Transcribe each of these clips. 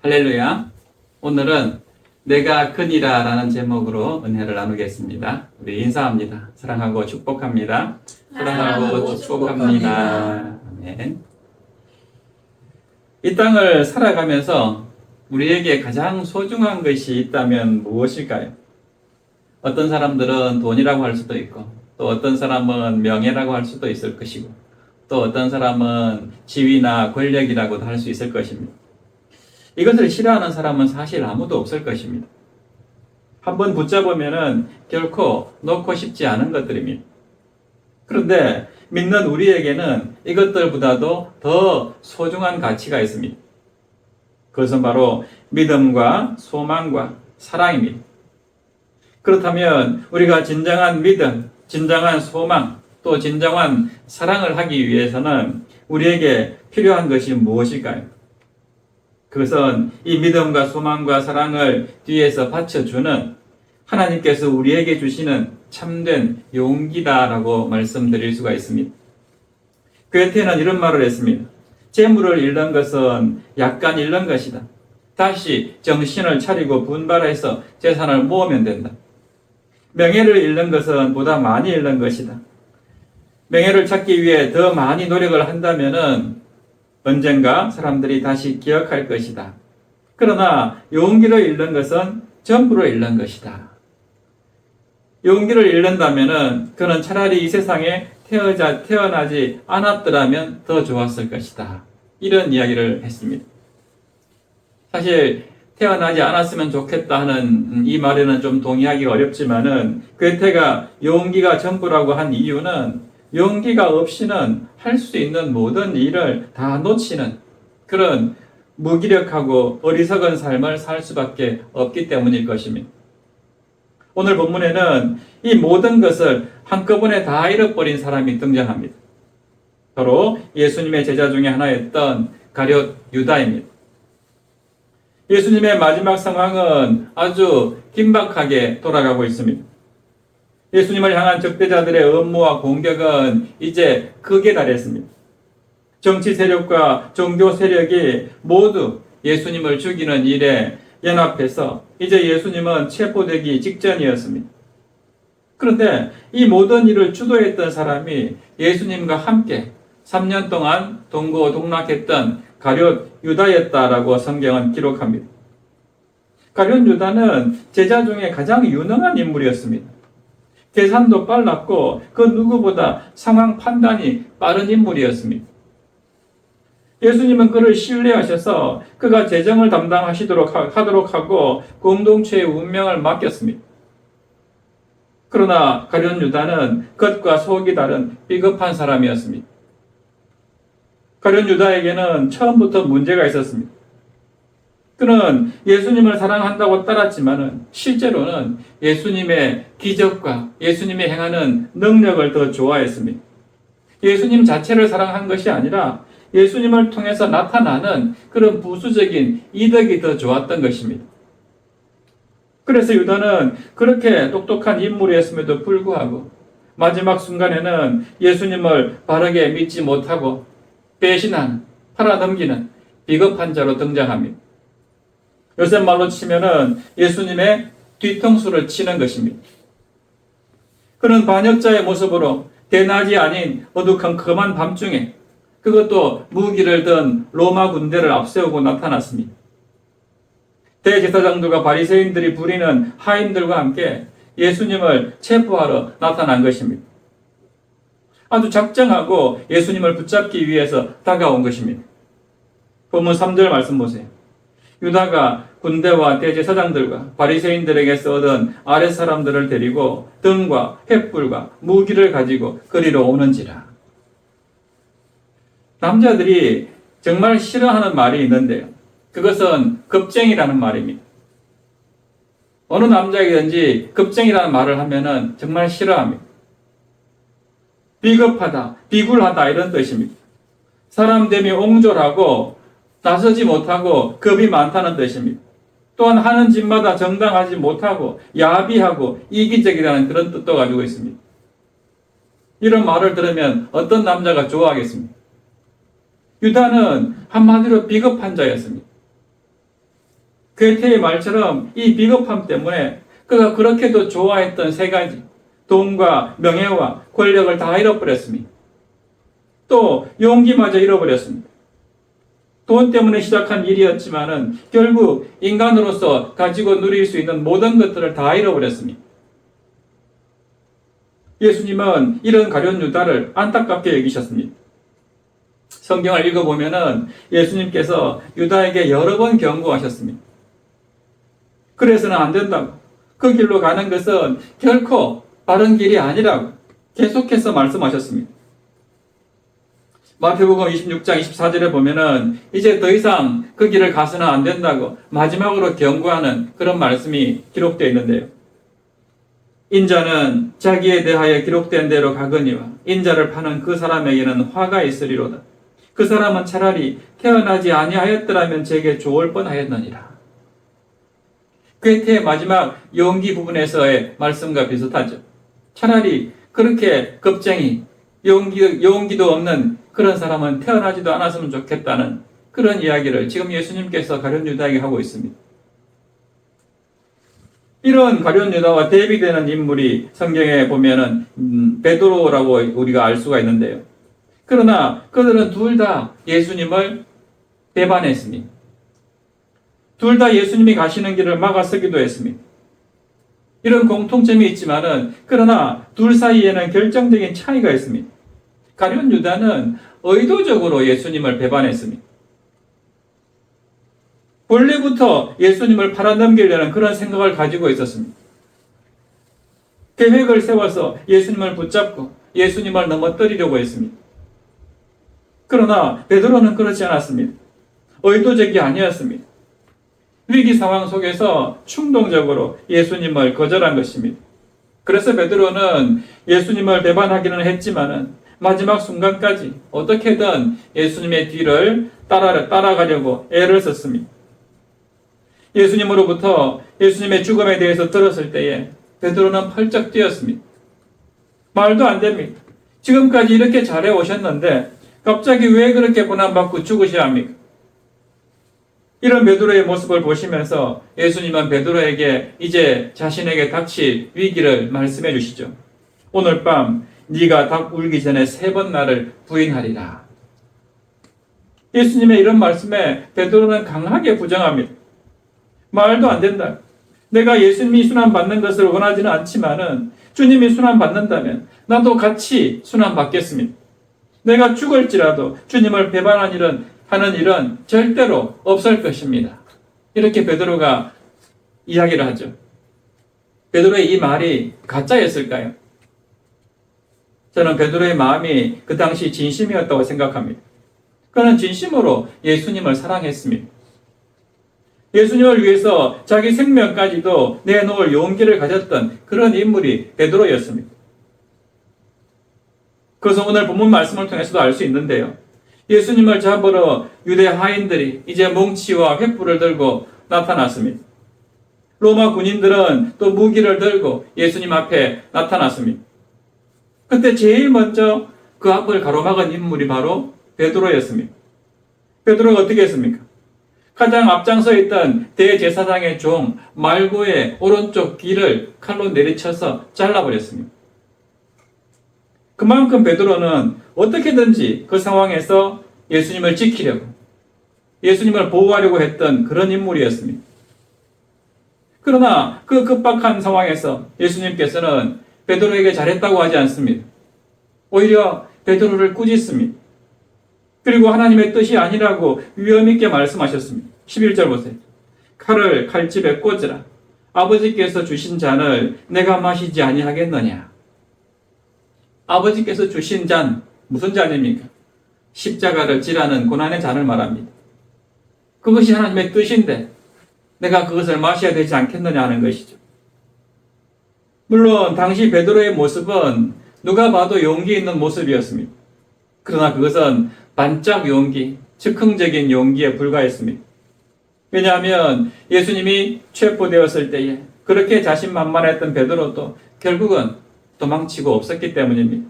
할렐루야. 오늘은 내가 그니라 라는 제목으로 은혜를 나누겠습니다. 우리 인사합니다. 사랑하고 축복합니다. 사랑하고 축복합니다. 아멘. 이 땅을 살아가면서 우리에게 가장 소중한 것이 있다면 무엇일까요? 어떤 사람들은 돈이라고 할 수도 있고, 또 어떤 사람은 명예라고 할 수도 있을 것이고, 또 어떤 사람은 지위나 권력이라고도 할 수 있을 것입니다. 이것을 싫어하는 사람은 사실 아무도 없을 것입니다. 한번 붙잡으면은 결코 놓고 싶지 않은 것들입니다. 그런데 믿는 우리에게는 이것들보다도 더 소중한 가치가 있습니다. 그것은 바로 믿음과 소망과 사랑입니다. 그렇다면 우리가 진정한 믿음, 진정한 소망, 또 진정한 사랑을 하기 위해서는 우리에게 필요한 것이 무엇일까요? 그것은 이 믿음과 소망과 사랑을 뒤에서 받쳐주는 하나님께서 우리에게 주시는 참된 용기다라고 말씀드릴 수가 있습니다. 괴테는 이런 말을 했습니다. 재물을 잃는 것은 약간 잃는 것이다. 다시 정신을 차리고 분발해서 재산을 모으면 된다. 명예를 잃는 것은 보다 많이 잃는 것이다. 명예를 찾기 위해 더 많이 노력을 한다면은 언젠가 사람들이 다시 기억할 것이다. 그러나 용기를 잃는 것은 전부를 잃는 것이다. 용기를 잃는다면 그는 차라리 이 세상에 태어나지 않았더라면 더 좋았을 것이다. 이런 이야기를 했습니다. 사실 태어나지 않았으면 좋겠다 하는 이 말에는 좀 동의하기가 어렵지만은 괴테가 용기가 전부라고 한 이유는 용기가 없이는 할 수 있는 모든 일을 다 놓치는 그런 무기력하고 어리석은 삶을 살 수밖에 없기 때문일 것입니다. 오늘 본문에는 이 모든 것을 한꺼번에 다 잃어버린 사람이 등장합니다. 바로 예수님의 제자 중에 하나였던 가룟 유다입니다. 예수님의 마지막 상황은 아주 긴박하게 돌아가고 있습니다. 예수님을 향한 적대자들의 음모와 공격은 이제 극에 달했습니다. 정치 세력과 종교 세력이 모두 예수님을 죽이는 일에 연합해서 이제 예수님은 체포되기 직전이었습니다. 그런데 이 모든 일을 주도했던 사람이 예수님과 함께 3년 동안 동고동락했던 가룟 유다였다라고 성경은 기록합니다. 가룟 유다는 제자 중에 가장 유능한 인물이었습니다. 계산도 빨랐고 그 누구보다 상황 판단이 빠른 인물이었습니다. 예수님은 그를 신뢰하셔서 그가 재정을 담당하시도록 하고 공동체의 운명을 맡겼습니다. 그러나 가룟 유다는 겉과 속이 다른 비겁한 사람이었습니다. 가룟 유다에게는 처음부터 문제가 있었습니다. 그는 예수님을 사랑한다고 따랐지만은 실제로는 예수님의 기적과 예수님이 행하는 능력을 더 좋아했습니다. 예수님 자체를 사랑한 것이 아니라 예수님을 통해서 나타나는 그런 부수적인 이득이 더 좋았던 것입니다. 그래서 유다는 그렇게 똑똑한 인물이었음에도 불구하고 마지막 순간에는 예수님을 바르게 믿지 못하고 배신하는, 팔아넘기는 비겁한 자로 등장합니다. 요새 말로 치면은 예수님의 뒤통수를 치는 것입니다. 그는 반역자의 모습으로 대낮이 아닌 어두컴컴한 밤중에 그것도 무기를 든 로마 군대를 앞세우고 나타났습니다. 대제사장들과 바리새인들이 부리는 하인들과 함께 예수님을 체포하러 나타난 것입니다. 아주 작정하고 예수님을 붙잡기 위해서 다가온 것입니다. 본문 3절 말씀 보세요. 유다가 군대와 대제사장들과 바리새인들에게서 얻은 아랫사람들을 데리고 등과 횃불과 무기를 가지고 그리로 오는지라. 남자들이 정말 싫어하는 말이 있는데요. 그것은 겁쟁이라는 말입니다. 어느 남자이든지 겁쟁이라는 말을 하면은 정말 싫어합니다. 비겁하다, 비굴하다 이런 뜻입니다. 사람 됨이 옹졸하고 나서지 못하고 겁이 많다는 뜻입니다. 또한 하는 짓마다 정당하지 못하고 야비하고 이기적이라는 그런 뜻도 가지고 있습니다. 이런 말을 들으면 어떤 남자가 좋아하겠습니까? 유다는 한마디로 비겁한 자였습니다. 괴테의 말처럼 이 비겁함 때문에 그가 그렇게도 좋아했던 세 가지, 돈과 명예와 권력을 다 잃어버렸습니다. 또 용기마저 잃어버렸습니다. 돈 때문에 시작한 일이었지만은 결국 인간으로서 가지고 누릴 수 있는 모든 것들을 다 잃어버렸습니다. 예수님은 이런 가룟 유다를 안타깝게 여기셨습니다. 성경을 읽어보면은 예수님께서 유다에게 여러 번 경고하셨습니다. 그래서는 안 된다고. 그 길로 가는 것은 결코 바른 길이 아니라고 계속해서 말씀하셨습니다. 마태복음 26장 24절에 보면은 이제 더 이상 그 길을 가서는 안 된다고 마지막으로 경고하는 그런 말씀이 기록되어 있는데요. 인자는 자기에 대하여 기록된 대로 가거니와 인자를 파는 그 사람에게는 화가 있으리로다. 그 사람은 차라리 태어나지 아니하였더라면 제게 좋을 뻔하였느니라. 괴테의 마지막 용기 부분에서의 말씀과 비슷하죠. 차라리 그렇게 겁쟁이, 용기도 없는 그런 사람은 태어나지도 않았으면 좋겠다는 그런 이야기를 지금 예수님께서 가룟 유다에게 하고 있습니다. 이런 가룟 유다와 대비되는 인물이 성경에 보면은 베드로라고 우리가 알 수가 있는데요. 그러나 그들은 둘 다 예수님을 배반했습니다. 둘 다 예수님이 가시는 길을 막아서기도 했습니다. 이런 공통점이 있지만은 그러나 둘 사이에는 결정적인 차이가 있습니다. 가룟 유다는 의도적으로 예수님을 배반했습니다. 본래부터 예수님을 팔아넘기려는 그런 생각을 가지고 있었습니다. 계획을 세워서 예수님을 붙잡고 예수님을 넘어뜨리려고 했습니다. 그러나 베드로는 그렇지 않았습니다. 의도적이 아니었습니다. 위기 상황 속에서 충동적으로 예수님을 거절한 것입니다. 그래서 베드로는 예수님을 배반하기는 했지만은 마지막 순간까지 어떻게든 예수님의 뒤를 따라가려고 애를 썼습니다. 예수님으로부터 예수님의 죽음에 대해서 들었을 때에 베드로는 펄쩍 뛰었습니다. 말도 안 됩니다. 지금까지 이렇게 잘해 오셨는데 갑자기 왜 그렇게 고난받고 죽으셔야 합니까? 이런 베드로의 모습을 보시면서 예수님은 베드로에게 이제 자신에게 닥칠 위기를 말씀해 주시죠. 오늘 밤 네가 닭 울기 전에 3번 나를 부인하리라. 예수님의 이런 말씀에 베드로는 강하게 부정합니다. 말도 안 된다. 내가 예수님이 순환받는 것을 원하지는 않지만은 주님이 순환받는다면 나도 같이 순환받겠습니다. 내가 죽을지라도 주님을 하는 일은 절대로 없을 것입니다. 이렇게 베드로가 이야기를 하죠. 베드로의 이 말이 가짜였을까요? 저는 베드로의 마음이 그 당시 진심이었다고 생각합니다. 그는 진심으로 예수님을 사랑했습니다. 예수님을 위해서 자기 생명까지도 내놓을 용기를 가졌던 그런 인물이 베드로였습니다. 그래서 오늘 본문 말씀을 통해서도 알 수 있는데요. 예수님을 잡으러 유대 하인들이 이제 뭉치와 횃불을 들고 나타났습니다. 로마 군인들은 또 무기를 들고 예수님 앞에 나타났습니다. 그때 제일 먼저 그 앞을 가로막은 인물이 바로 베드로였습니다. 베드로가 어떻게 했습니까? 가장 앞장서 있던 대제사장의 종 말고의 오른쪽 귀를 칼로 내리쳐서 잘라버렸습니다. 그만큼 베드로는 어떻게든지 그 상황에서 예수님을 지키려고, 예수님을 보호하려고 했던 그런 인물이었습니다. 그러나 그 급박한 상황에서 예수님께서는 베드로에게 잘했다고 하지 않습니다. 오히려 베드로를 꾸짖습니다. 그리고 하나님의 뜻이 아니라고 위험 있게 말씀하셨습니다. 11절 보세요. 칼을 칼집에 꽂으라. 아버지께서 주신 잔을 내가 마시지 아니하겠느냐. 아버지께서 주신 잔, 무슨 잔입니까? 십자가를 지라는 고난의 잔을 말합니다. 그것이 하나님의 뜻인데 내가 그것을 마셔야 되지 않겠느냐 하는 것이죠. 물론 당시 베드로의 모습은 누가 봐도 용기 있는 모습이었습니다. 그러나 그것은 반짝 용기, 즉흥적인 용기에 불과했습니다. 왜냐하면 예수님이 체포되었을 때에 그렇게 자신만만했던 베드로도 결국은 도망치고 없었기 때문입니다.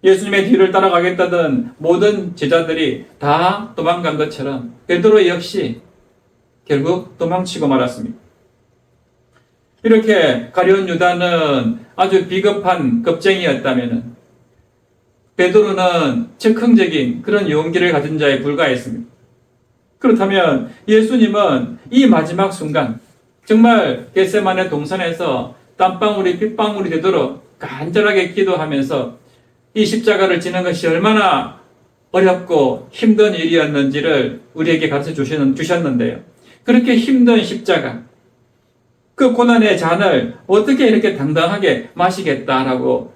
예수님의 뒤를 따라가겠다던 모든 제자들이 다 도망간 것처럼 베드로 역시 결국 도망치고 말았습니다. 이렇게 가룟 유다는 아주 비겁한 겁쟁이였다면 베드로는 즉흥적인 그런 용기를 가진 자에 불과했습니다. 그렇다면 예수님은 이 마지막 순간 정말 겟세마네 동산에서 땀방울이 핏방울이 되도록 간절하게 기도하면서 이 십자가를 지는 것이 얼마나 어렵고 힘든 일이었는지를 우리에게 가르쳐 주셨는데요. 그렇게 힘든 십자가, 그 고난의 잔을 어떻게 이렇게 당당하게 마시겠다라고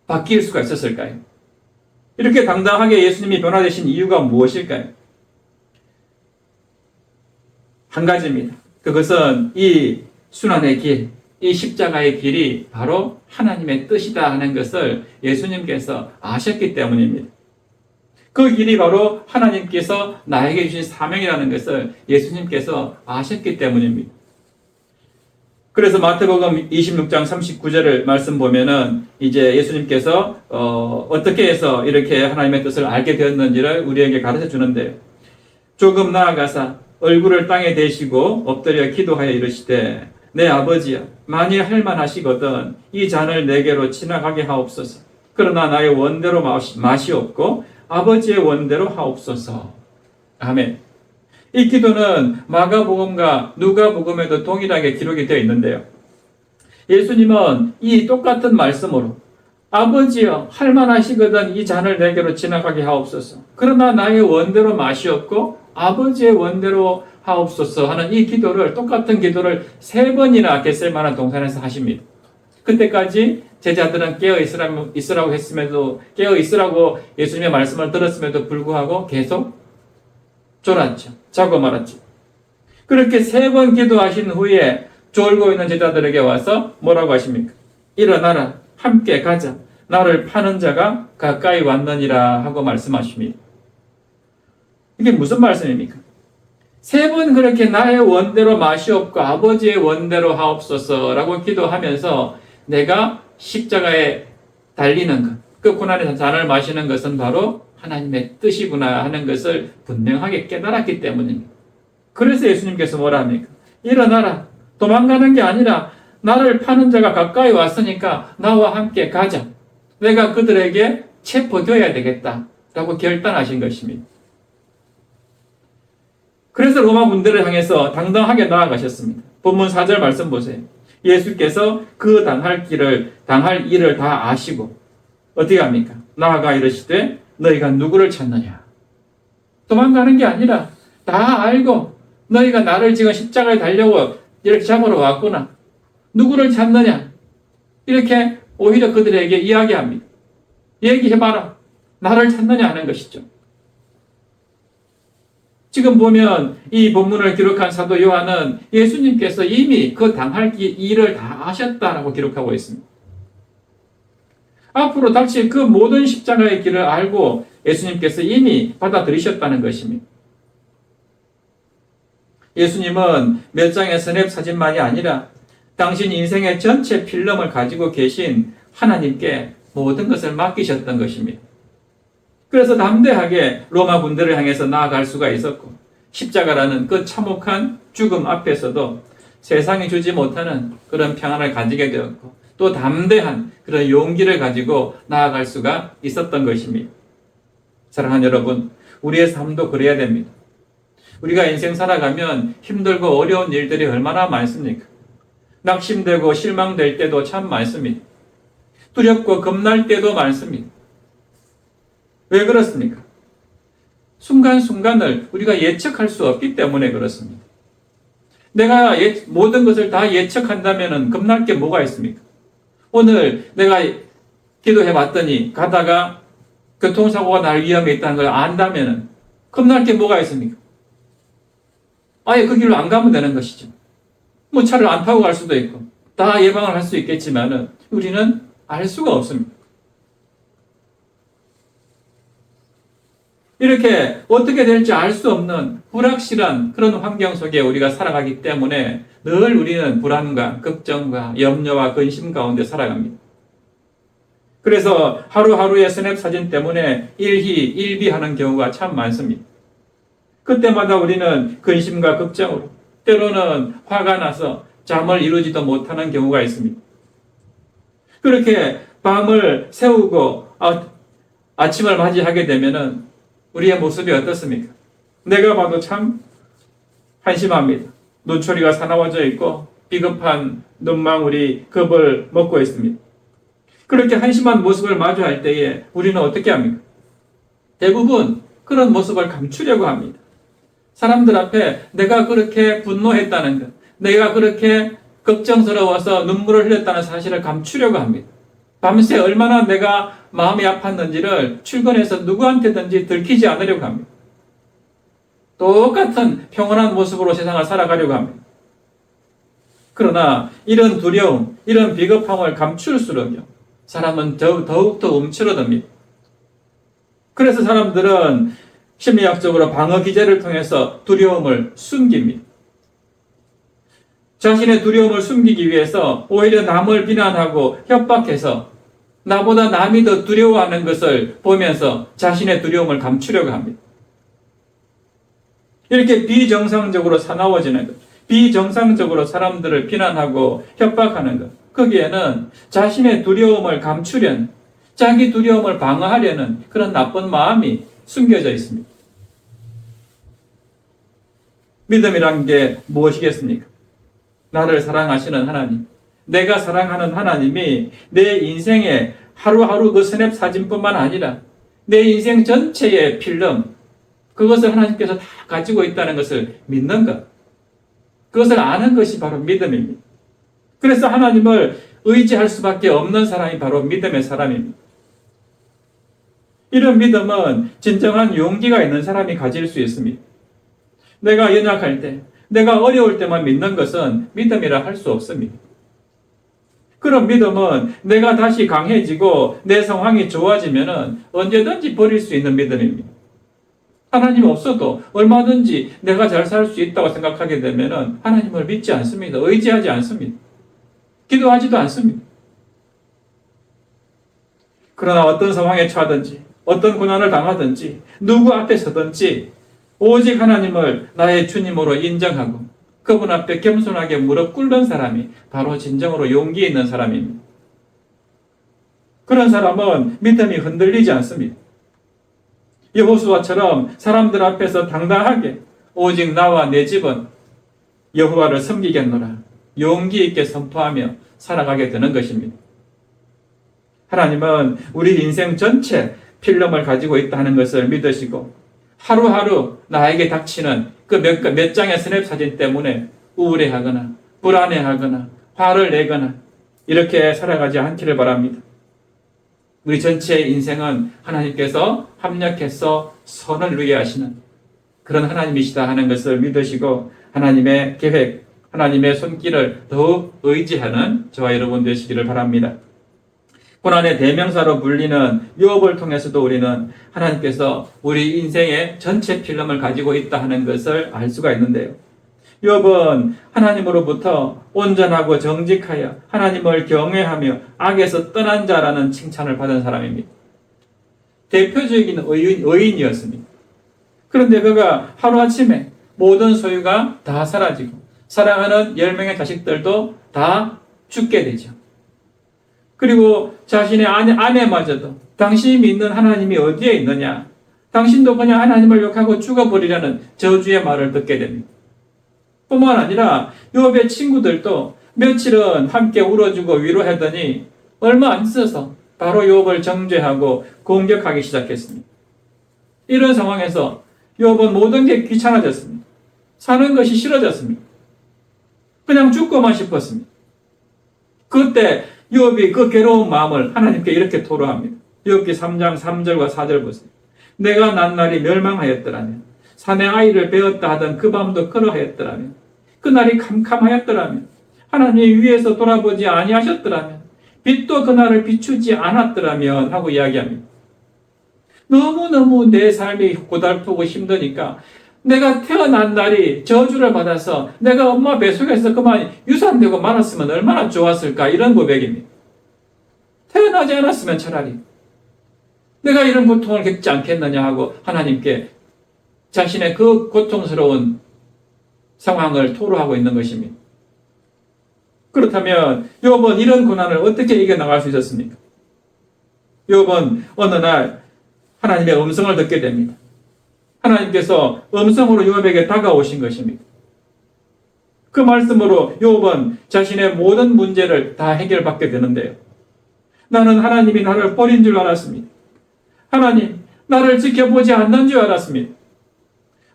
바뀔 수가 있었을까요? 이렇게 당당하게 예수님이 변화되신 이유가 무엇일까요? 한 가지입니다. 그것은 이 순환의 길, 이 십자가의 길이 바로 하나님의 뜻이다 하는 것을 예수님께서 아셨기 때문입니다. 그 길이 바로 하나님께서 나에게 주신 사명이라는 것을 예수님께서 아셨기 때문입니다. 그래서 마태복음 26장 39절을 말씀 보면은 이제 예수님께서 어떻게 해서 이렇게 하나님의 뜻을 알게 되었는지를 우리에게 가르쳐 주는데, 조금 나아가사 얼굴을 땅에 대시고 엎드려 기도하여 이르시되 내 아버지여, 만일 할만하시거든 이 잔을 내게로 지나가게 하옵소서. 그러나 나의 원대로 마시옵고 아버지의 원대로 하옵소서. 아멘. 이 기도는 마가복음과 누가복음에도 동일하게 기록이 되어 있는데요. 예수님은 이 똑같은 말씀으로 아버지여, 할만하시거든 이 잔을 내게로 지나가게 하옵소서. 그러나 나의 원대로 마시옵고 아버지의 원대로 하옵소서 하는 이 기도를, 똑같은 기도를 3번이나 겟세마네 동산에서 하십니다. 그때까지 제자들은 깨어 있으라고 했음에도, 깨어 있으라고 예수님의 말씀을 들었음에도 불구하고 계속 졸았죠. 자고 말았죠. 그렇게 3번 기도하신 후에 졸고 있는 제자들에게 와서 뭐라고 하십니까? 일어나라, 함께 가자. 나를 파는 자가 가까이 왔느니라 하고 말씀하십니다. 이게 무슨 말씀입니까? 3번 그렇게 나의 원대로 마시옵고 아버지의 원대로 하옵소서라고 기도하면서 내가 십자가에 달리는 것, 그 고난의 잔을 마시는 것은 바로 하나님의 뜻이구나 하는 것을 분명하게 깨달았기 때문입니다. 그래서 예수님께서 뭐라 합니까? 일어나라. 도망가는 게 아니라 나를 파는 자가 가까이 왔으니까 나와 함께 가자. 내가 그들에게 체포되어야 되겠다라고 결단하신 것입니다. 그래서 로마 군대를 향해서 당당하게 나아가셨습니다. 본문 4절 말씀 보세요. 예수께서 그 당할 일을 다 아시고 어떻게 합니까? 나아가 이르시되 너희가 누구를 찾느냐? 도망가는 게 아니라 다 알고 너희가 나를 지금 십자가에 달려고 이렇게 잡으러 왔구나. 누구를 찾느냐? 이렇게 오히려 그들에게 이야기합니다. 얘기해봐라. 나를 찾느냐 하는 것이죠. 지금 보면 이 본문을 기록한 사도 요한은 예수님께서 이미 그 당할 일을 다 아셨다라고 기록하고 있습니다. 앞으로 닥칠 그 모든 십자가의 길을 알고 예수님께서 이미 받아들이셨다는 것입니다. 예수님은 몇 장의 스냅 사진만이 아니라 당신 인생의 전체 필름을 가지고 계신 하나님께 모든 것을 맡기셨던 것입니다. 그래서 담대하게 로마 군대를 향해서 나아갈 수가 있었고, 십자가라는 그 참혹한 죽음 앞에서도 세상이 주지 못하는 그런 평안을 가지게 되었고, 또 담대한 그런 용기를 가지고 나아갈 수가 있었던 것입니다. 사랑하는 여러분, 우리의 삶도 그래야 됩니다. 우리가 인생 살아가면 힘들고 어려운 일들이 얼마나 많습니까? 낙심되고 실망될 때도 참 많습니다. 두렵고 겁날 때도 많습니다. 왜 그렇습니까? 순간순간을 우리가 예측할 수 없기 때문에 그렇습니다. 내가 모든 것을 다 예측한다면 겁날 게 뭐가 있습니까? 오늘 내가 기도해 봤더니 가다가 교통사고가 날 위험에 있다는 걸 안다면 겁날 게 뭐가 있습니까? 아예 그 길로 안 가면 되는 것이죠. 뭐 차를 안 타고 갈 수도 있고 다 예방을 할 수 있겠지만은 우리는 알 수가 없습니다. 이렇게 어떻게 될지 알 수 없는 불확실한 그런 환경 속에 우리가 살아가기 때문에 늘 우리는 불안과 걱정과 염려와 근심 가운데 살아갑니다. 그래서 하루하루의 스냅 사진 때문에 일희일비하는 경우가 참 많습니다. 그때마다 우리는 근심과 걱정으로, 때로는 화가 나서 잠을 이루지도 못하는 경우가 있습니다. 그렇게 밤을 새우고 아침을 맞이하게 되면은 우리의 모습이 어떻습니까? 내가 봐도 참 한심합니다. 눈초리가 사나워져 있고 비겁한 눈망울이 겁을 먹고 있습니다. 그렇게 한심한 모습을 마주할 때에 우리는 어떻게 합니까? 대부분 그런 모습을 감추려고 합니다. 사람들 앞에 내가 그렇게 분노했다는 것, 내가 그렇게 걱정스러워서 눈물을 흘렸다는 사실을 감추려고 합니다. 밤새 얼마나 내가 마음이 아팠는지를 출근해서 누구한테든지 들키지 않으려고 합니다. 똑같은 평온한 모습으로 세상을 살아가려고 합니다. 그러나 이런 두려움, 이런 비겁함을 감출수록요, 사람은 더욱더 움츠러듭니다. 그래서 사람들은 심리학적으로 방어 기제를 통해서 두려움을 숨깁니다. 자신의 두려움을 숨기기 위해서 오히려 남을 비난하고 협박해서 나보다 남이 더 두려워하는 것을 보면서 자신의 두려움을 감추려고 합니다. 이렇게 비정상적으로 사나워지는 것, 비정상적으로 사람들을 비난하고 협박하는 것, 거기에는 자신의 두려움을 감추려는, 자기 두려움을 방어하려는 그런 나쁜 마음이 숨겨져 있습니다. 믿음이란 게 무엇이겠습니까? 나를 사랑하시는 하나님, 내가 사랑하는 하나님이 내 인생의 하루하루 그 스냅 사진뿐만 아니라 내 인생 전체의 필름, 그것을 하나님께서 다 가지고 있다는 것을 믿는 것, 그것을 아는 것이 바로 믿음입니다. 그래서 하나님을 의지할 수밖에 없는 사람이 바로 믿음의 사람입니다. 이런 믿음은 진정한 용기가 있는 사람이 가질 수 있습니다. 내가 연약할 때, 내가 어려울 때만 믿는 것은 믿음이라 할 수 없습니다. 그런 믿음은 내가 다시 강해지고 내 상황이 좋아지면 언제든지 버릴 수 있는 믿음입니다. 하나님 없어도 얼마든지 내가 잘 살 수 있다고 생각하게 되면 하나님을 믿지 않습니다. 의지하지 않습니다. 기도하지도 않습니다. 그러나 어떤 상황에 처하든지, 어떤 고난을 당하든지, 누구 앞에 서든지 오직 하나님을 나의 주님으로 인정하고 그분 앞에 겸손하게 무릎 꿇는 사람이 바로 진정으로 용기 있는 사람입니다. 그런 사람은 믿음이 흔들리지 않습니다. 여호수아처럼 사람들 앞에서 당당하게 오직 나와 내 집은 여호와를 섬기겠노라 용기 있게 선포하며 살아가게 되는 것입니다. 하나님은 우리 인생 전체 필름을 가지고 있다는 것을 믿으시고 하루하루 나에게 닥치는 그 몇 장의 스냅 사진 때문에 우울해하거나 불안해하거나 화를 내거나 이렇게 살아가지 않기를 바랍니다. 우리 전체의 인생은 하나님께서 합력해서 선을 누리게 하시는 그런 하나님이시다 하는 것을 믿으시고 하나님의 계획, 하나님의 손길을 더욱 의지하는 저와 여러분 되시기를 바랍니다. 고난의 대명사로 불리는 욥을 통해서도 우리는 하나님께서 우리 인생의 전체 필름을 가지고 있다 하는 것을 알 수가 있는데요. 욥은 하나님으로부터 온전하고 정직하여 하나님을 경외하며 악에서 떠난 자라는 칭찬을 받은 사람입니다. 대표적인 의인이었습니다. 그런데 그가 하루아침에 모든 소유가 다 사라지고 사랑하는 10명의 자식들도 다 죽게 되죠. 그리고 자신의 아내마저도 당신이 믿는 하나님이 어디에 있느냐? 당신도 그냥 하나님을 욕하고 죽어버리라는 저주의 말을 듣게 됩니다. 뿐만 아니라 욥의 친구들도 며칠은 함께 울어주고 위로하더니 얼마 안 있어서 바로 욥을 정죄하고 공격하기 시작했습니다. 이런 상황에서 욥은 모든 게 귀찮아졌습니다. 사는 것이 싫어졌습니다. 그냥 죽고만 싶었습니다. 그때 욥이 그 괴로운 마음을 하나님께 이렇게 토로합니다. 욥기 3장 3절과 4절 보세요. 내가 난 날이 멸망하였더라면 산에 아이를 베었다 하던 그 밤도 그러하였더라면 그 날이 캄캄하였더라면 하나님이 위에서 돌아보지 아니하셨더라면 빛도 그날을 비추지 않았더라면 하고 이야기합니다. 너무너무 내 삶이 고달프고 힘드니까 내가 태어난 날이 저주를 받아서 내가 엄마 뱃속에서 그만 유산되고 말았으면 얼마나 좋았을까 이런 고백입니다. 태어나지 않았으면 차라리 내가 이런 고통을 겪지 않겠느냐 하고 하나님께 자신의 그 고통스러운 상황을 토로하고 있는 것입니다. 그렇다면 욥은 이런 고난을 어떻게 이겨나갈 수 있었습니까? 욥은 어느 날 하나님의 음성을 듣게 됩니다. 하나님께서 음성으로 욥에게 다가오신 것입니다. 그 말씀으로 욥은 자신의 모든 문제를 다 해결받게 되는데요. 나는 하나님이 나를 버린 줄 알았습니다. 하나님, 나를 지켜보지 않는 줄 알았습니다.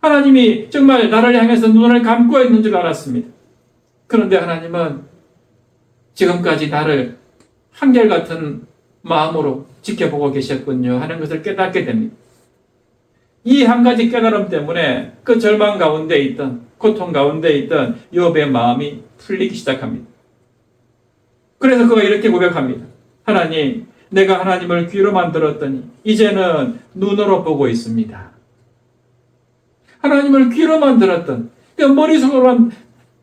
하나님이 정말 나를 향해서 눈을 감고 있는 줄 알았습니다. 그런데 하나님은 지금까지 나를 한결같은 마음으로 지켜보고 계셨군요 하는 것을 깨닫게 됩니다. 이 한 가지 깨달음 때문에 그 절망 가운데 있던, 고통 가운데 있던 욥의 마음이 풀리기 시작합니다. 그래서 그가 이렇게 고백합니다. 하나님, 내가 하나님을 귀로만 들었더니 이제는 눈으로 보고 있습니다. 하나님을 귀로만 들었던, 머릿속으로만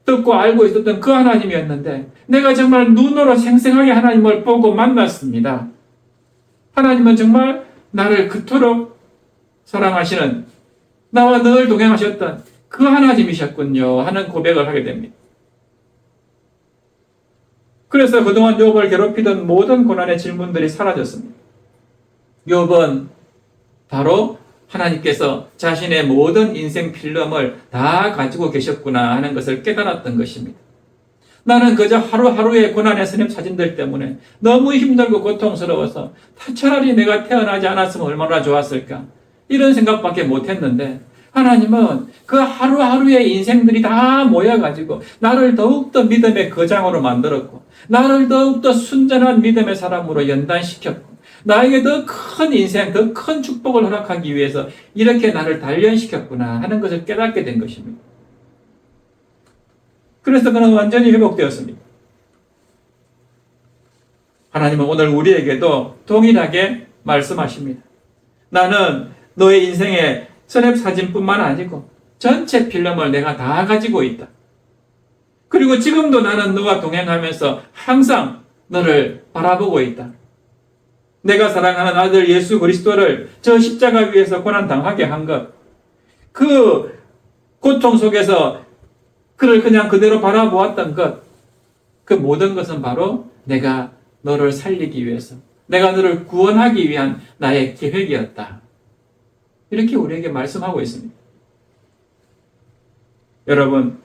듣고 알고 있었던 그 하나님이었는데 내가 정말 눈으로 생생하게 하나님을 보고 만났습니다. 하나님은 정말 나를 그토록 사랑하시는, 나와 늘 동행하셨던 그 하나님이셨군요 하는 고백을 하게 됩니다. 그래서 그동안 욥을 괴롭히던 모든 고난의 질문들이 사라졌습니다. 욥은 바로 하나님께서 자신의 모든 인생 필름을 다 가지고 계셨구나 하는 것을 깨달았던 것입니다. 나는 그저 하루하루의 고난의 스냅 사진들 때문에 너무 힘들고 고통스러워서 차라리 내가 태어나지 않았으면 얼마나 좋았을까, 이런 생각밖에 못했는데 하나님은 그 하루하루의 인생들이 다 모여가지고 나를 더욱더 믿음의 거장으로 만들었고 나를 더욱더 순전한 믿음의 사람으로 연단시켰고 나에게 더 큰 인생, 더 큰 축복을 허락하기 위해서 이렇게 나를 단련시켰구나 하는 것을 깨닫게 된 것입니다. 그래서 그는 완전히 회복되었습니다. 하나님은 오늘 우리에게도 동일하게 말씀하십니다. 나는 너의 인생의 스냅 사진뿐만 아니고 전체 필름을 내가 다 가지고 있다. 그리고 지금도 나는 너와 동행하면서 항상 너를 바라보고 있다. 내가 사랑하는 아들 예수 그리스도를 저 십자가 위에서 고난당하게 한 것, 그 고통 속에서 그를 그냥 그대로 바라보았던 것, 그 모든 것은 바로 내가 너를 살리기 위해서, 내가 너를 구원하기 위한 나의 계획이었다. 이렇게 우리에게 말씀하고 있습니다. 여러분,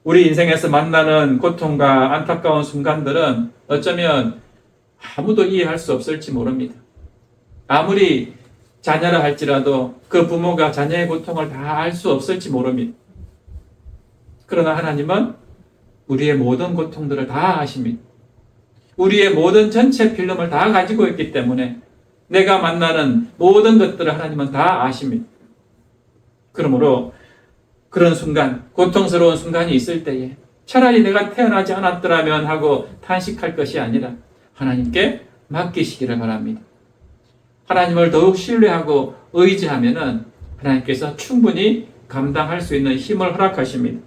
우리 인생에서 만나는 고통과 안타까운 순간들은 어쩌면 아무도 이해할 수 없을지 모릅니다. 아무리 자녀라 할지라도 그 부모가 자녀의 고통을 다 알 수 없을지 모릅니다. 그러나 하나님은 우리의 모든 고통들을 다 아십니다. 우리의 모든 전체 필름을 다 가지고 있기 때문에 내가 만나는 모든 것들을 하나님은 다 아십니다. 그러므로 그런 순간, 고통스러운 순간이 있을 때에 차라리 내가 태어나지 않았더라면 하고 탄식할 것이 아니라 하나님께 맡기시기를 바랍니다. 하나님을 더욱 신뢰하고 의지하면은 하나님께서 충분히 감당할 수 있는 힘을 허락하십니다.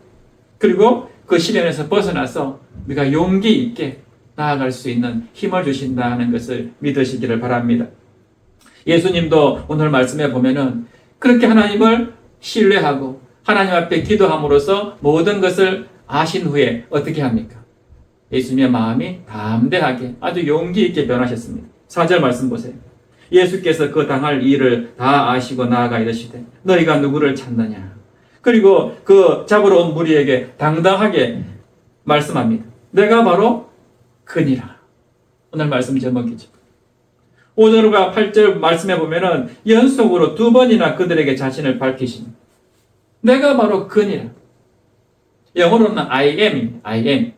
그리고 그 시련에서 벗어나서 우리가 용기 있게 나아갈 수 있는 힘을 주신다는 것을 믿으시기를 바랍니다. 예수님도 오늘 말씀에 보면은 그렇게 하나님을 신뢰하고 하나님 앞에 기도함으로써 모든 것을 아신 후에 어떻게 합니까? 예수님의 마음이 담대하게 아주 용기 있게 변하셨습니다. 4절 말씀 보세요. 예수께서 그 당할 일을 다 아시고 나아가 이르시되 너희가 누구를 찾느냐. 그리고 그 잡으러 온 무리에게 당당하게 말씀합니다. 내가 바로 그니라. 오늘 말씀 제목이죠. 5절과 8절 말씀해 보면은 연속으로 2번이나 그들에게 자신을 밝히십니다. 내가 바로 그니라. 영어로는 I am, I am.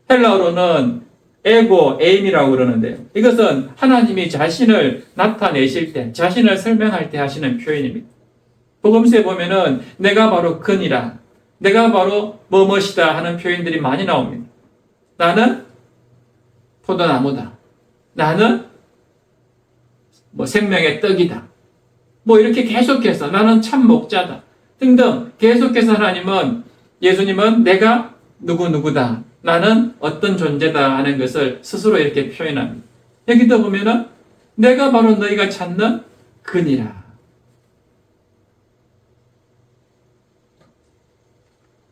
헬라어로는 에고, 에임이라고 그러는데요. 이것은 하나님이 자신을 나타내실 때, 자신을 설명할 때 하시는 표현입니다. 복음서에 보면은 내가 바로 그니라, 내가 바로 뭐뭇이다 하는 표현들이 많이 나옵니다. 나는 포도나무다. 나는 생명의 떡이다. 이렇게 계속해서 나는 참 목자다. 등등 계속해서 예수님은 내가 누구누구다. 나는 어떤 존재다 하는 것을 스스로 이렇게 표현합니다. 여기도 보면은 내가 바로 너희가 찾는 그니라.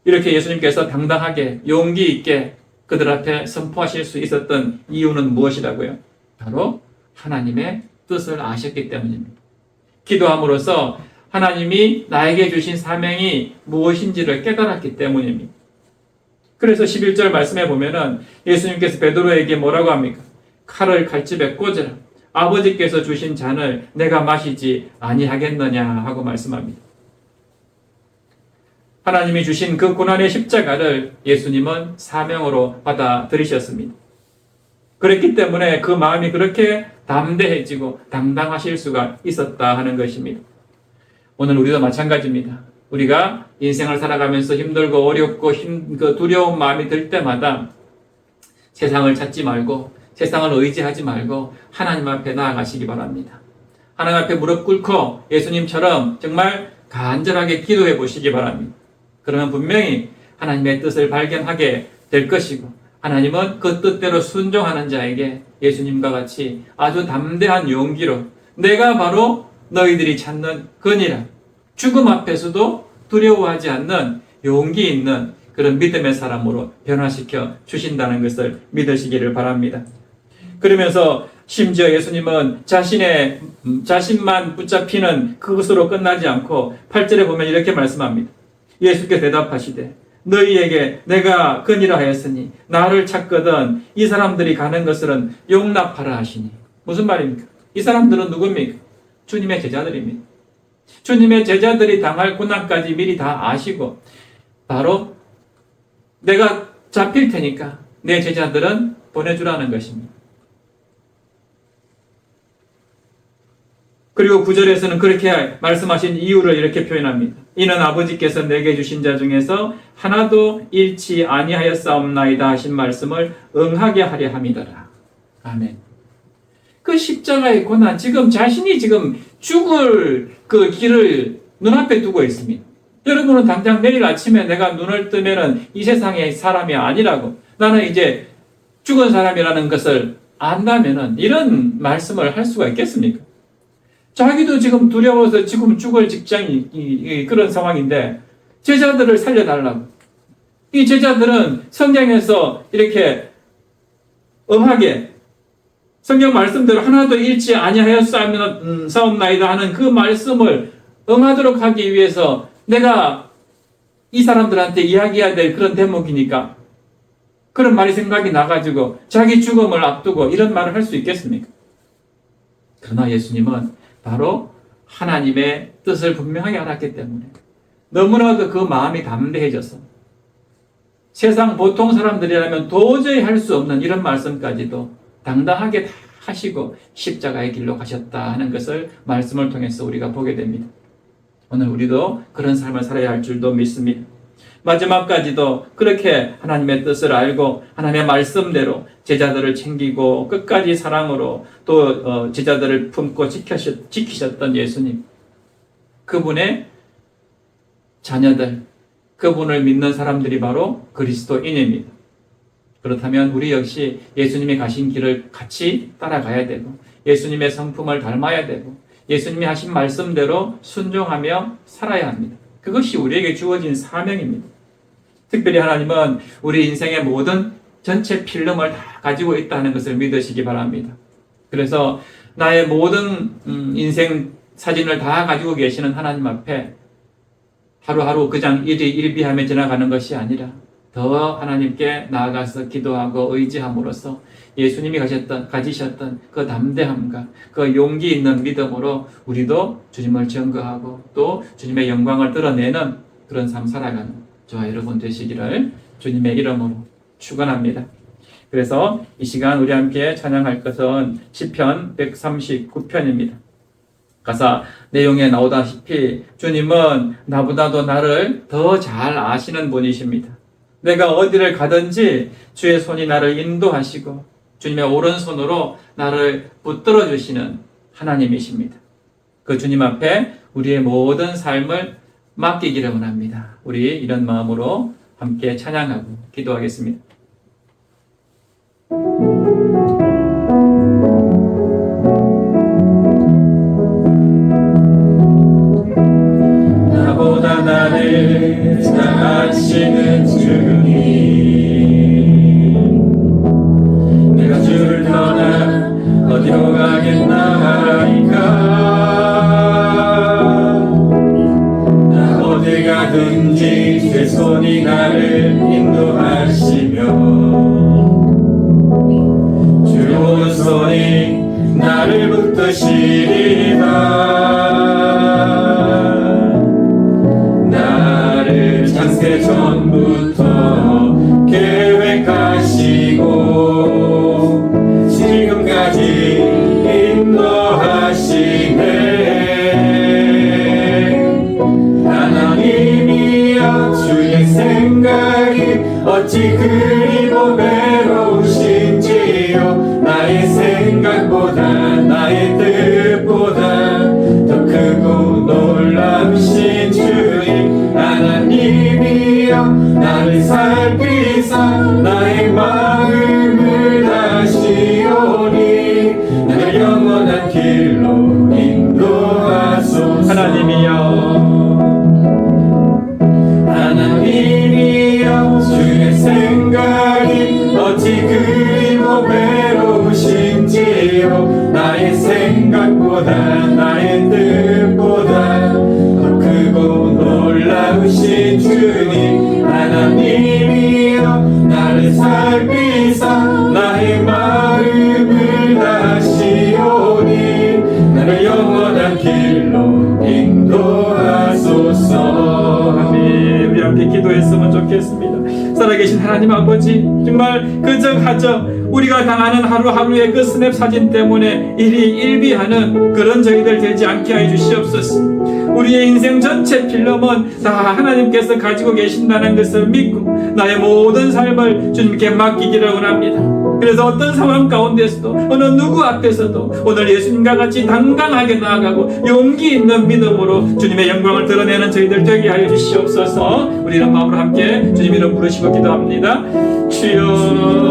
이렇게 예수님께서 당당하게 용기 있게 그들 앞에 선포하실 수 있었던 이유는 무엇이라고요? 바로 하나님의 뜻을 아셨기 때문입니다. 기도함으로써 하나님이 나에게 주신 사명이 무엇인지를 깨달았기 때문입니다. 그래서 11절 말씀에 보면은 예수님께서 베드로에게 뭐라고 합니까? 칼을 칼집에 꽂으라. 아버지께서 주신 잔을 내가 마시지 아니하겠느냐 하고 말씀합니다. 하나님이 주신 그 고난의 십자가를 예수님은 사명으로 받아들이셨습니다. 그랬기 때문에 그 마음이 그렇게 담대해지고 당당하실 수가 있었다 하는 것입니다. 오늘 우리도 마찬가지입니다. 우리가 인생을 살아가면서 힘들고 어렵고 두려운 마음이 들 때마다 세상을 찾지 말고 세상을 의지하지 말고 하나님 앞에 나아가시기 바랍니다. 하나님 앞에 무릎 꿇고 예수님처럼 정말 간절하게 기도해 보시기 바랍니다. 그러면 분명히 하나님의 뜻을 발견하게 될 것이고 하나님은 그 뜻대로 순종하는 자에게 예수님과 같이 아주 담대한 용기로 내가 바로 너희들이 찾는 근이라 죽음 앞에서도 두려워하지 않는 용기 있는 그런 믿음의 사람으로 변화시켜 주신다는 것을 믿으시기를 바랍니다. 그러면서 심지어 예수님은 자신만 붙잡히는 그것으로 끝나지 않고 8절에 보면 이렇게 말씀합니다. 예수께서 대답하시되 너희에게 내가 근이라 하였으니 나를 찾거든 이 사람들이 가는 것은 용납하라 하시니. 무슨 말입니까? 이 사람들은 누굽니까? 주님의 제자들입니다. 주님의 제자들이 당할 고난까지 미리 다 아시고 바로 내가 잡힐 테니까 내 제자들은 보내주라는 것입니다. 그리고 9절에서는 그렇게 말씀하신 이유를 이렇게 표현합니다. 이는 아버지께서 내게 주신 자 중에서 하나도 잃지 아니하였사옵나이다 하신 말씀을 응하게 하려 함이더라. 아멘. 그 십자가의 고난, 자신이 죽을 그 길을 눈앞에 두고 있습니다. 여러분은 당장 내일 아침에 내가 눈을 뜨면은 이 세상의 사람이 아니라고, 나는 이제 죽은 사람이라는 것을 안다면은 이런 말씀을 할 수가 있겠습니까? 자기도 지금 두려워서 지금 죽을 직장이 그런 상황인데 제자들을 살려달라고. 이 제자들은 성경에서 이렇게 엄하게 성경 말씀대로 하나도 잃지 아니하였사옵나이다 하는 그 말씀을 응하도록 하기 위해서 내가 이 사람들한테 이야기해야 될 그런 대목이니까 그런 말이 생각이 나가지고 자기 죽음을 앞두고 이런 말을 할 수 있겠습니까? 그러나 예수님은 바로 하나님의 뜻을 분명하게 알았기 때문에 너무나도 그 마음이 담대해져서 세상 보통 사람들이라면 도저히 할 수 없는 이런 말씀까지도 당당하게 다 하시고 십자가의 길로 가셨다 하는 것을 말씀을 통해서 우리가 보게 됩니다. 오늘 우리도 그런 삶을 살아야 할 줄도 믿습니다. 마지막까지도 그렇게 하나님의 뜻을 알고 하나님의 말씀대로 제자들을 챙기고 끝까지 사랑으로 또 제자들을 품고 지키셨던 예수님, 그분의 자녀들, 그분을 믿는 사람들이 바로 그리스도인입니다. 그렇다면 우리 역시 예수님이 가신 길을 같이 따라가야 되고 예수님의 성품을 닮아야 되고 예수님이 하신 말씀대로 순종하며 살아야 합니다. 그것이 우리에게 주어진 사명입니다. 특별히 하나님은 우리 인생의 모든 전체 필름을 다 가지고 있다는 것을 믿으시기 바랍니다. 그래서 나의 모든 인생 사진을 다 가지고 계시는 하나님 앞에 하루하루 그냥 일비하며 지나가는 것이 아니라 더 하나님께 나아가서 기도하고 의지함으로써 예수님이 가지셨던 그 담대함과 그 용기 있는 믿음으로 우리도 주님을 증거하고 또 주님의 영광을 드러내는 그런 삶 살아가는 저와 여러분 되시기를 주님의 이름으로 축원합니다. 그래서 이 시간 우리 함께 찬양할 것은 시편 139편입니다. 가사 내용에 나오다시피 주님은 나보다도 나를 더 잘 아시는 분이십니다. 내가 어디를 가든지 주의 손이 나를 인도하시고 주님의 오른손으로 나를 붙들어 주시는 하나님이십니다. 그 주님 앞에 우리의 모든 삶을 맡기기를 원합니다. 우리 이런 마음으로 함께 찬양하고 기도하겠습니다. 나보다 나를 사랑하시는 주님, 내가 주를 떠나 어디로 가겠나이까. 나 어디 가든지 새 손이 나를 인도하시며 주의 오른손이 나를 붙드시리라. 나를 창세 전부터 계획하시고 지금까지 인도하시네. 하나님이여 주의 생각이 어찌 그리 보배로우신지요. 나의 생각보다 나의 뜻보다 더 크고 놀라우신 주님, 하나님이여 나를 살피사 나의 마음을 다시오니 나를 영원한 길로 인도하소서. 하나님이여 주의 생각이 어찌 그리 보배로우신지요. 나의 생각보다 나의 뜻보다 더 크고 놀라우신 주님, 하나님이여 나를 살피사 나의 마음을 다시오니 나를 영원한 길로 인도하소서. 아멘. 우리 함께 기도했으면 좋겠습니다. 살아계신 하나님 아버지, 정말 그저하저 우리가 당하는 하루하루의 그 스냅 사진 때문에 일희일비하는 그런 저희들 되지 않게 해 주시옵소서. 우리의 인생 전체 필름은 다 하나님께서 가지고 계신다는 것을 믿고 나의 모든 삶을 주님께 맡기기를 원합니다. 그래서 어떤 상황 가운데서도 어느 누구 앞에서도 오늘 예수님과 같이 당당하게 나아가고 용기 있는 믿음으로 주님의 영광을 드러내는 저희들 되게 하여 주시옵소서. 우리 이런 마음으로 함께 주님 이름 부르시고 기도합니다. 주여,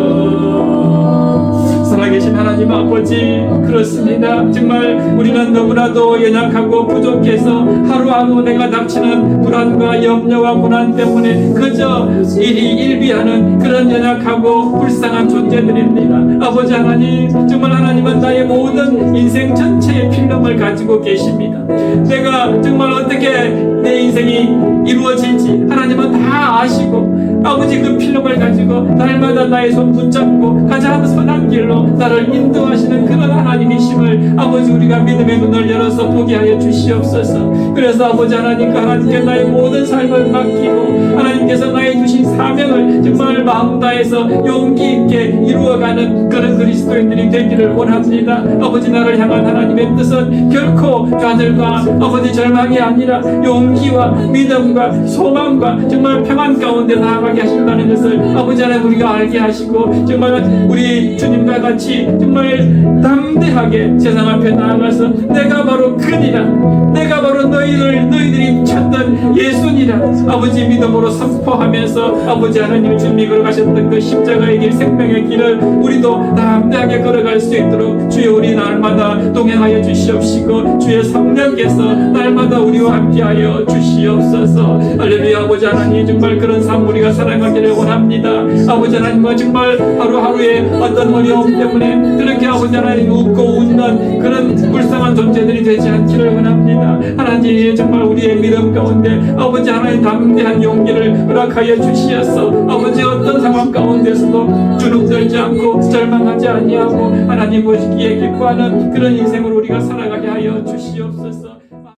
살아계신 하나님 아버지, 그렇습니다. 정말 우리는 너무나도 연약하고 부족해서 하루하루 내가 닥치는 불안과 염려와 고난 때문에 그저 일희일비하는 그런 연약하고 불쌍한 존재들입니다. 아버지 하나님, 정말 하나님은 나의 모든 인생 전체의 필름을 가지고 계십니다. 내가 정말 어떻게 내 인생이 이루어질지 하나님은 다 아시고 아버지 그 필름을 가지고 날마다 나의 손 붙잡고 가장 선한 길로 나를 인도하시는 그런 하나님이심을 아버지 우리가 믿음의 눈을 열어서 보게 하여 주시옵소서. 그래서 아버지 하나님, 하나님께 나의 모든 삶을 맡기고 하나님께서 나의 주신 사명을 정말 마음 다해서 용기 있게 이루어가는 그런 그리스도인들이 되기를 원합니다. 아버지, 나를 향한 하나님의 뜻은 결코 좌절과 아버지 절망이 아니라 용기와 믿음과 소망과 정말 평안 가운데 나아가게 하신다는 것을 아버지 하나님 우리가 알게 하시고 정말 우리 주님과 같이 정말 담대하게 세상 앞에 나아가서 내가 바로 그니라, 내가 바로 너희들이 찾던 예수니라 아버지 믿음으로 선포하면서 아버지 하나님 주님이 걸어가셨던 그 십자가의 길, 생명의 길을 우리도 담대하게 걸어갈 수 있도록 주여 우리 날마다 동행하여 주시옵시고 주의 성령께서 날마다 우리와 함께하여 주시옵소서. 할렐루야. 아버지 하나님, 정말 그런 삶 우리가 살아가기를 원합니다. 아버지 하나님, 정말 하루하루의 어떤 어려움 때문에 그렇게 아버지 하나님 웃고 웃는 그런 불쌍한 존재들이 되지 않기를 원합니다. 하나님, 정말 우리의 믿음 가운데 아버지 하나님 담대한 용기를 허락하여 주시어서 아버지 어떤 상황 가운데서도 주눅들지 않고 절망하지 아니하고 하나님 보시기에 기뻐하는 그런 인생으로 우리가 살아가게 하여 주시옵소서.